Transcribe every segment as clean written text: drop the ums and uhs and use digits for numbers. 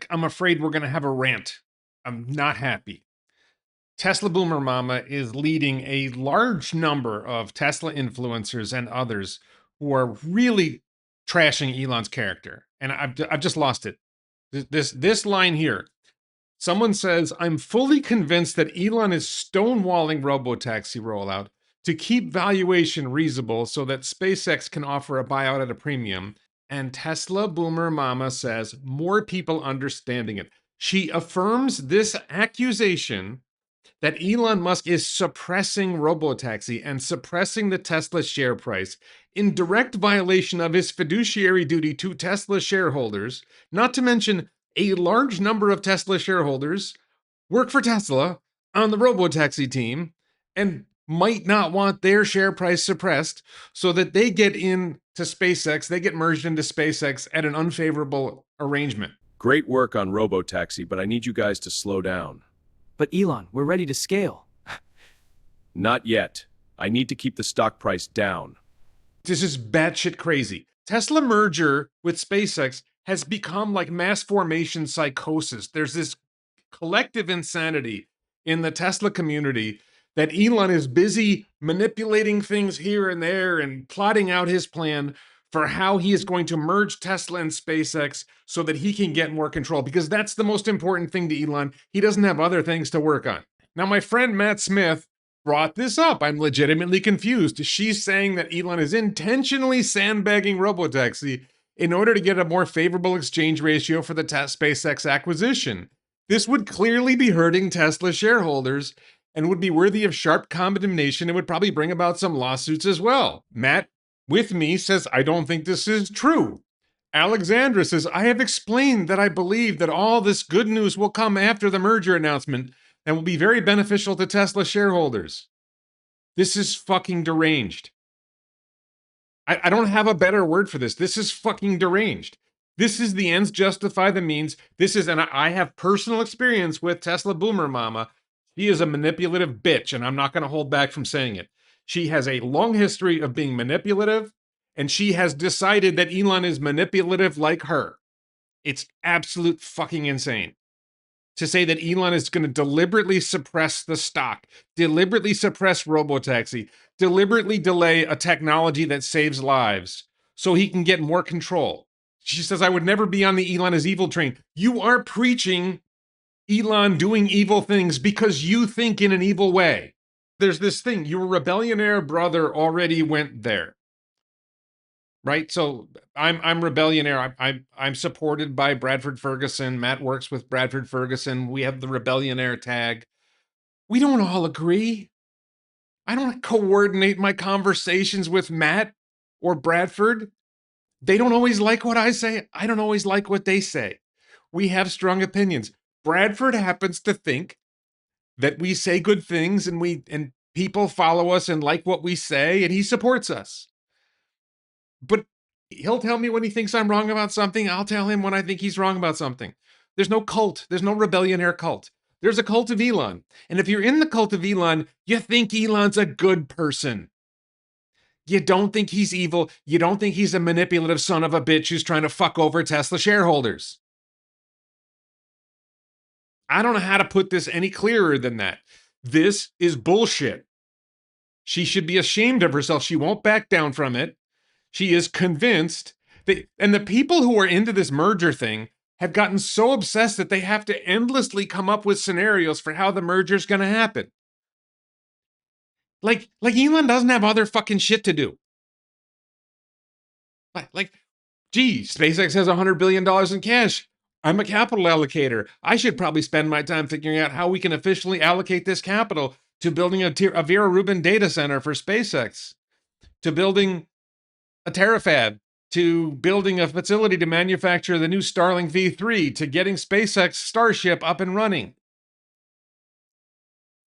I'm afraid we're going to have a rant. I'm not happy. Tesla Boomer Mama is leading a large number of Tesla influencers and others who are really trashing Elon's character. And I've just lost it. This line here. Someone says, I'm fully convinced that Elon is stonewalling robotaxi rollout to keep valuation reasonable so that SpaceX can offer a buyout at a premium. And Tesla Boomer Mama says, more people understanding it. She affirms this accusation that Elon Musk is suppressing robotaxi and suppressing the Tesla share price in direct violation of his fiduciary duty to Tesla shareholders, not to mention a large number of Tesla shareholders work for Tesla on the robotaxi team and might not want their share price suppressed so that they get into SpaceX, they get merged into SpaceX at an unfavorable arrangement. Great work on robotaxi, but I need you guys to slow down. But Elon, we're ready to scale. Not yet. I need to keep the stock price down. This is batshit crazy. Tesla merger with SpaceX has become like mass formation psychosis. There's this collective insanity in the Tesla community that Elon is busy manipulating things here and there and plotting out his plan for how he is going to merge Tesla and SpaceX so that he can get more control, because that's the most important thing to Elon. He doesn't have other things to work on. Now, my friend Matt Smith brought this up. I'm legitimately confused. She's saying that Elon is intentionally sandbagging robotaxi in order to get a more favorable exchange ratio for the SpaceX acquisition. This would clearly be hurting Tesla shareholders and would be worthy of sharp condemnation and would probably bring about some lawsuits as well. Matt, with me, says, I don't think this is true. Alexandra says, I have explained that I believe that all this good news will come after the merger announcement and will be very beneficial to Tesla shareholders. This is fucking deranged. I don't have a better word for this. This is fucking deranged. This is the ends justify the means. This is, and I have personal experience with Tesla Boomer Mama. She is a manipulative bitch, and I'm not going to hold back from saying it. She has a long history of being manipulative, and she has decided that Elon is manipulative like her. It's absolute fucking insane to say that Elon is going to deliberately suppress the stock, deliberately suppress robotaxi, deliberately delay a technology that saves lives so he can get more control. She says, I would never be on the Elon is evil train. You are preaching Elon doing evil things because you think in an evil way. There's this thing, your rebellionaire brother already went there, right? So I'm rebellionaire. I'm supported by Bradford Ferguson. Matt works with Bradford Ferguson. We have the rebellionaire tag. We don't all agree. I don't coordinate my conversations with Matt or Bradford. They don't always like what I say. I don't always like what they say. We have strong opinions. Bradford happens to think that we say good things and people follow us and like what we say, and he supports us. But he'll tell me when he thinks I'm wrong about something. I'll tell him when I think he's wrong about something. There's no cult. There's no rebellionaire cult. There's a cult of Elon. And if you're in the cult of Elon, you think Elon's a good person. You don't think he's evil. You don't think he's a manipulative son of a bitch who's trying to fuck over Tesla shareholders. I don't know how to put this any clearer than that. This is bullshit. She should be ashamed of herself. She won't back down from it. She is convinced that, and the people who are into this merger thing have gotten so obsessed that they have to endlessly come up with scenarios for how the merger is going to happen. Like Elon doesn't have other fucking shit to do. Gee, SpaceX has $100 billion in cash. I'm a capital allocator. I should probably spend my time figuring out how we can efficiently allocate this capital to building a Vera Rubin data center for SpaceX, to building a Terafab, to building a facility to manufacture the new Starlink V3, to getting SpaceX Starship up and running.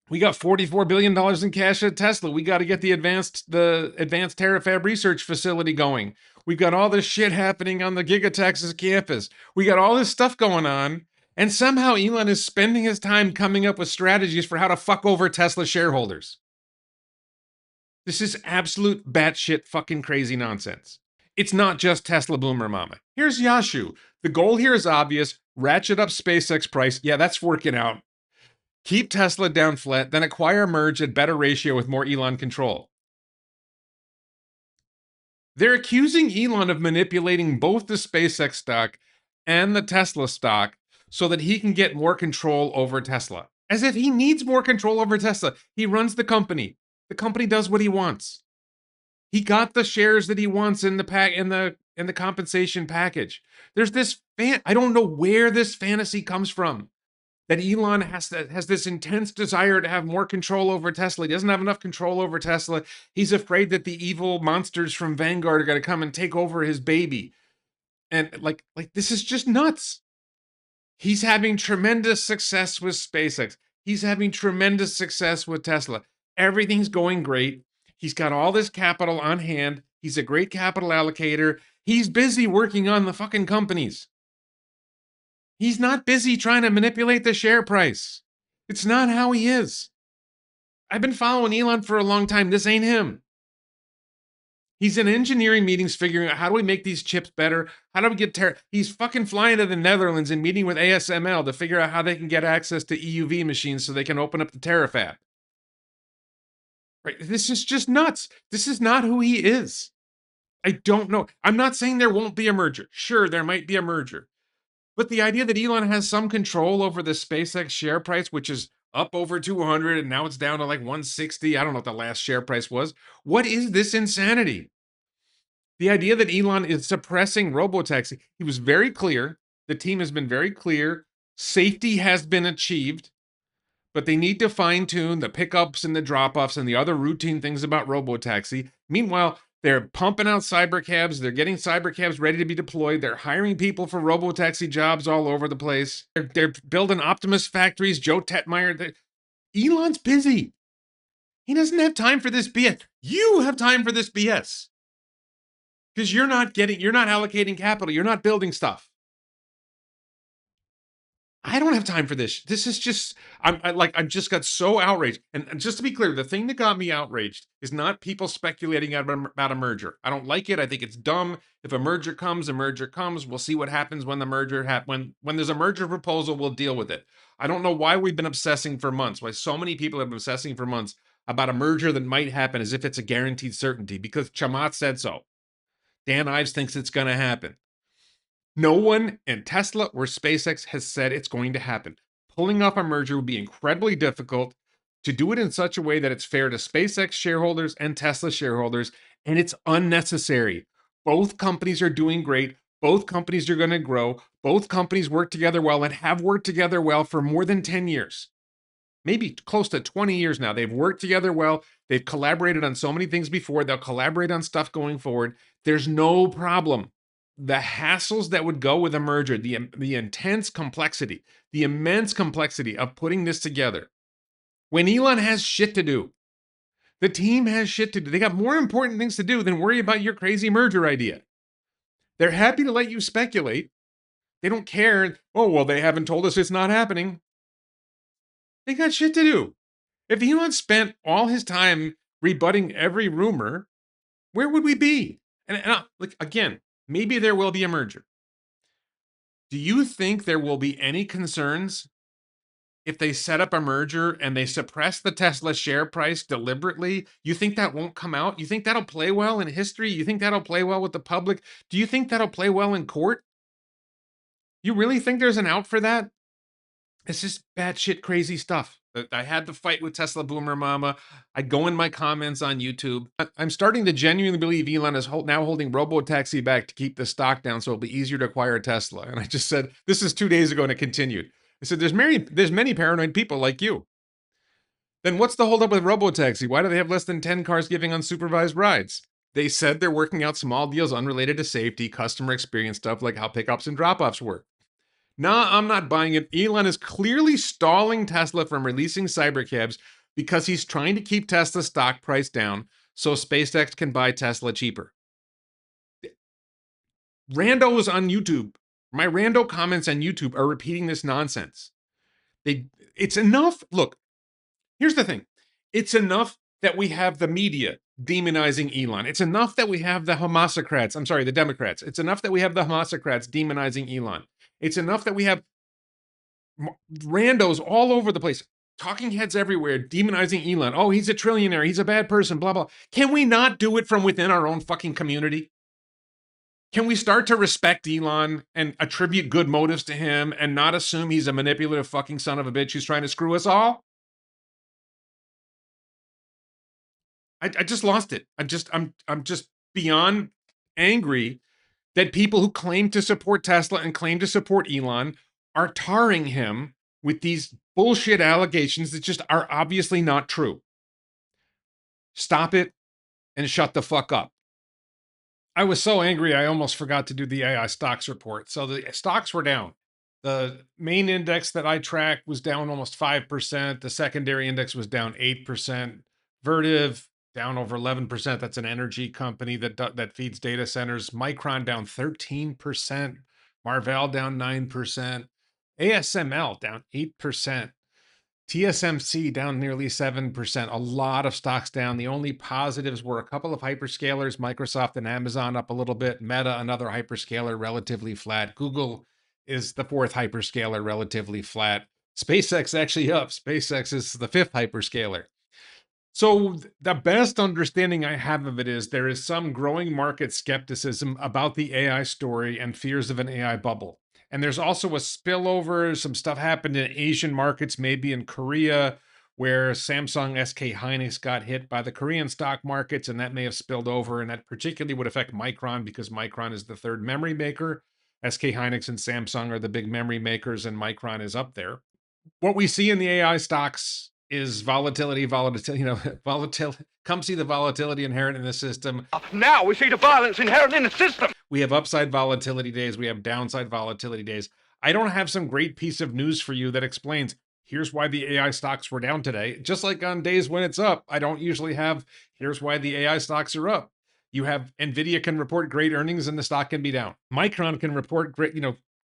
We got $44 billion in cash at Tesla. We got to get the advanced Terafab research facility going. We've got all this shit happening on the Giga Texas campus. We got all this stuff going on. And somehow Elon is spending his time coming up with strategies for how to fuck over Tesla shareholders. This is absolute batshit fucking crazy nonsense. It's not just Tesla boomer mama. Here's Yashu. The goal here is obvious. Ratchet up SpaceX price. Yeah, that's working out. Keep Tesla down flat, then acquire Merge at better ratio with more Elon control. They're accusing Elon of manipulating both the SpaceX stock and the Tesla stock so that he can get more control over Tesla. As if he needs more control over Tesla. He runs the company. The company does what he wants. He got the shares that he wants in the compensation package. There's this I don't know where this fantasy comes from. That Elon has this intense desire to have more control over Tesla. He doesn't have enough control over Tesla. He's afraid that the evil monsters from Vanguard are going to come and take over his baby. And like this is just nuts. He's having tremendous success with SpaceX. He's having tremendous success with Tesla. Everything's going great. He's got all this capital on hand. He's a great capital allocator. He's busy working on the fucking companies. He's not busy trying to manipulate the share price. It's not how he is. I've been following Elon for a long time. This ain't him. He's in engineering meetings figuring out how do we make these chips better? How do we get He's fucking flying to the Netherlands and meeting with ASML to figure out how they can get access to EUV machines so they can open up the Terafab. Right? This is just nuts. This is not who he is. I don't know. I'm not saying there won't be a merger. Sure, there might be a merger. But the idea that Elon has some control over the SpaceX share price, which is up over 200 and now it's down to like 160. I don't know what the last share price was. What is this insanity? The idea that Elon is suppressing robotaxi. He was very clear. The team has been very clear. Safety has been achieved, but they need to fine tune the pickups and the drop offs and the other routine things about robotaxi. Meanwhile, they're pumping out cybercabs. They're getting cybercabs ready to be deployed. They're hiring people for robotaxi jobs all over the place. They're building Optimus factories. Joe Tetmeyer. Elon's busy. He doesn't have time for this BS. You have time for this BS. Because you're not allocating capital. You're not building stuff. I don't have time for this. This is just, I just got so outraged. And just to be clear, the thing that got me outraged is not people speculating about a merger. I don't like it. I think it's dumb. If a merger comes, a merger comes. We'll see what happens when the merger when there's a merger proposal, we'll deal with it. I don't know why we've been obsessing for months, why so many people have been obsessing for months about a merger that might happen as if it's a guaranteed certainty because Chamath said so. Dan Ives thinks it's going to happen. No one in Tesla or SpaceX has said it's going to happen. Pulling off a merger would be incredibly difficult. To do it in such a way that it's fair to SpaceX shareholders and Tesla shareholders, and it's unnecessary. Both companies are doing great. Both companies are going to grow. Both companies work together well and have worked together well for more than 10 years. Maybe close to 20 years now. They've worked together well. They've collaborated on so many things before. They'll collaborate on stuff going forward. There's no problem. The hassles that would go with a merger, the intense complexity, the immense complexity of putting this together. When Elon has shit to do, the team has shit to do. They got more important things to do than worry about your crazy merger idea. They're happy to let you speculate. They don't care. Oh, well, they haven't told us it's not happening. They got shit to do. If Elon spent all his time rebutting every rumor, where would we be? And like again, maybe there will be a merger. Do you think there will be any concerns if they set up a merger and they suppress the Tesla share price deliberately? You think that won't come out? You think that'll play well in history? You think that'll play well with the public? Do you think that'll play well in court? You really think there's an out for that? It's just batshit crazy stuff. I had the fight with Tesla Boomer Mama. I go in my comments on YouTube. I'm starting to genuinely believe Elon is now holding robotaxi back to keep the stock down so it'll be easier to acquire Tesla. And I just said, this is 2 days ago and it continued. I said, there's many paranoid people like you. Then what's the holdup with robotaxi? Why do they have less than 10 cars giving unsupervised rides? They said they're working out small deals unrelated to safety, customer experience stuff like how pickups and drop-offs work. Nah, I'm not buying it. Elon is clearly stalling Tesla from releasing cybercabs because he's trying to keep Tesla's stock price down so SpaceX can buy Tesla cheaper. Randos on YouTube, my rando comments on YouTube are repeating this nonsense. It's enough. Look, here's the thing. It's enough that we have the media demonizing Elon. It's enough that we have the homosocrats. I'm sorry, the Democrats. It's enough that we have the homosocrats demonizing Elon. It's enough that we have randos all over the place, talking heads everywhere, demonizing Elon. Oh, he's a trillionaire. He's a bad person, blah, blah. Can we not do it from within our own fucking community? Can we start to respect Elon and attribute good motives to him and not assume he's a manipulative fucking son of a bitch who's trying to screw us all? I just lost it. I'm just beyond angry that people who claim to support Tesla and claim to support Elon are tarring him with these bullshit allegations that just are obviously not true. Stop it and shut the fuck up. I was so angry I almost forgot to do the AI stocks report. So the stocks were down. The main index that I track was down almost 5%. The secondary index was down 8%. Vertiv down over 11%. That's an energy company that feeds data centers. Micron down 13%. Marvell down 9%. ASML down 8%. TSMC down nearly 7%. A lot of stocks down. The only positives were a couple of hyperscalers, Microsoft and Amazon up a little bit. Meta, another hyperscaler, relatively flat. Google is the fourth hyperscaler, relatively flat. SpaceX actually up. SpaceX is the fifth hyperscaler. So the best understanding I have of it is there is some growing market skepticism about the AI story and fears of an AI bubble. And there's also a spillover. Some stuff happened in Asian markets, maybe in Korea, where Samsung SK Hynix got hit by the Korean stock markets, and that may have spilled over. And that particularly would affect Micron because Micron is the third memory maker. SK Hynix and Samsung are the big memory makers, and Micron is up there. What we see in the AI stocks is volatility, volatility. Come see the volatility inherent in the system. Now we see the violence inherent in the system. We have upside volatility days. We have downside volatility days. I don't have some great piece of news for you that explains here's why the AI stocks were down today. Just like on days when it's up, I don't usually have here's why the AI stocks are up. You have NVIDIA can report great earnings and the stock can be down. Micron can report great,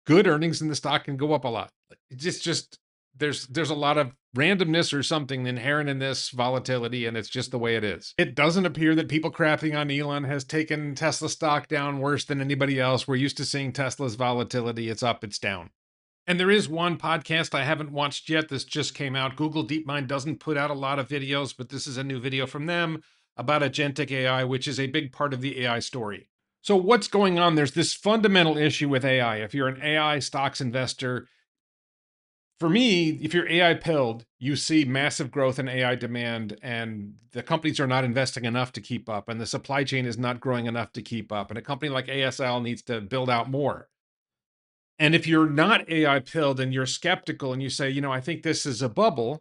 good earnings and the stock can go up a lot. It's just there's a lot of randomness or something inherent in this volatility, and it's just the way it is. It doesn't appear that people crapping on Elon has taken Tesla stock down worse than anybody else. We're used to seeing Tesla's volatility. It's up, it's down. And there is one podcast I haven't watched yet. This just came out. Google DeepMind doesn't put out a lot of videos, but this is a new video from them about agentic AI, which is a big part of the AI story. So what's going on? There's this fundamental issue with AI. If you're an AI stocks investor, for me, if you're AI pilled, you see massive growth in AI demand, and the companies are not investing enough to keep up, and the supply chain is not growing enough to keep up. And a company like ASL needs to build out more. And if you're not AI pilled and you're skeptical and you say, I think this is a bubble,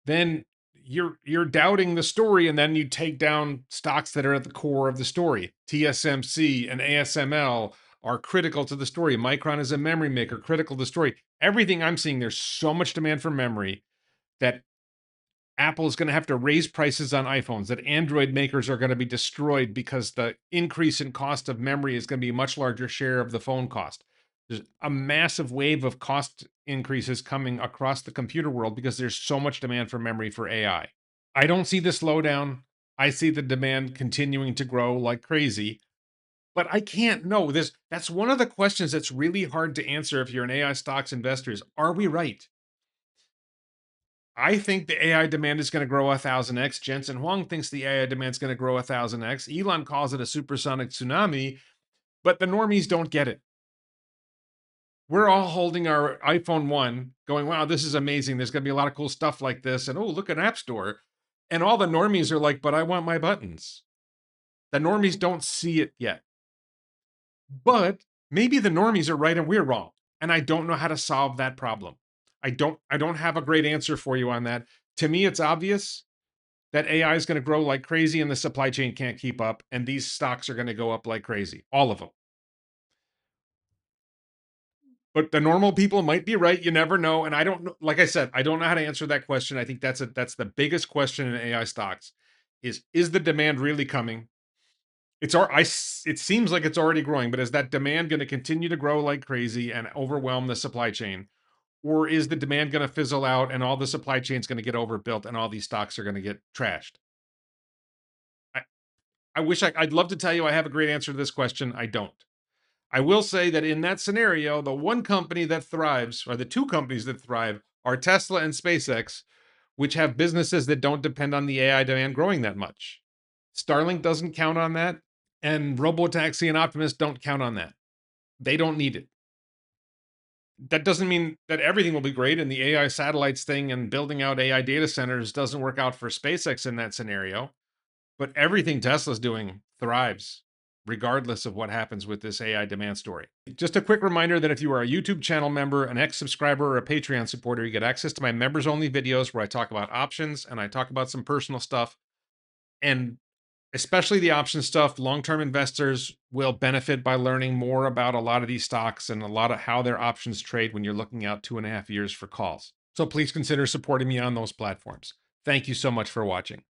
then you're doubting the story, and then you take down stocks that are at the core of the story. TSMC and ASML are critical to the story. Micron is a memory maker, critical to the story. Everything I'm seeing, there's so much demand for memory that Apple is going to have to raise prices on iPhones, that Android makers are going to be destroyed because the increase in cost of memory is going to be a much larger share of the phone cost. There's a massive wave of cost increases coming across the computer world because there's so much demand for memory for AI. I don't see the slowdown. I see the demand continuing to grow like crazy. But I can't know this. That's one of the questions that's really hard to answer if you're an AI stocks investor is, are we right? I think the AI demand is going to grow 1,000x. Jensen Huang thinks the AI demand is going to grow 1,000x. Elon calls it a supersonic tsunami, but the normies don't get it. We're all holding our iPhone 1 going, wow, this is amazing. There's going to be a lot of cool stuff like this. And oh, look at App Store. And all the normies are like, but I want my buttons. The normies don't see it yet. But maybe the normies are right and we're wrong. And I don't know how to solve that problem. I don't have a great answer for you on that. To me, it's obvious that AI is going to grow like crazy and the supply chain can't keep up. And these stocks are going to go up like crazy. All of them. But the normal people might be right. You never know. And I don't know. Like I said, I don't know how to answer that question. I think that's the biggest question in AI stocks is the demand really coming? It seems like it's already growing, but is that demand going to continue to grow like crazy and overwhelm the supply chain? Or is the demand going to fizzle out and all the supply chain is going to get overbuilt and all these stocks are going to get trashed? I'd love to tell you I have a great answer to this question. I don't. I will say that in that scenario, the one company that thrives, or the two companies that thrive, are Tesla and SpaceX, which have businesses that don't depend on the AI demand growing that much. Starlink doesn't count on that, and robotaxi and Optimus don't count on that. They don't need it. That doesn't mean that everything will be great, and the AI satellites thing and building out AI data centers doesn't work out for SpaceX in that scenario. But everything Tesla's doing thrives, regardless of what happens with this AI demand story. Just a quick reminder that if you are a YouTube channel member, an ex-subscriber, or a Patreon supporter, you get access to my members-only videos where I talk about options and I talk about some personal stuff. And especially the option stuff, long-term investors will benefit by learning more about a lot of these stocks and a lot of how their options trade when you're looking out 2.5 years for calls. So please consider supporting me on those platforms. Thank you so much for watching.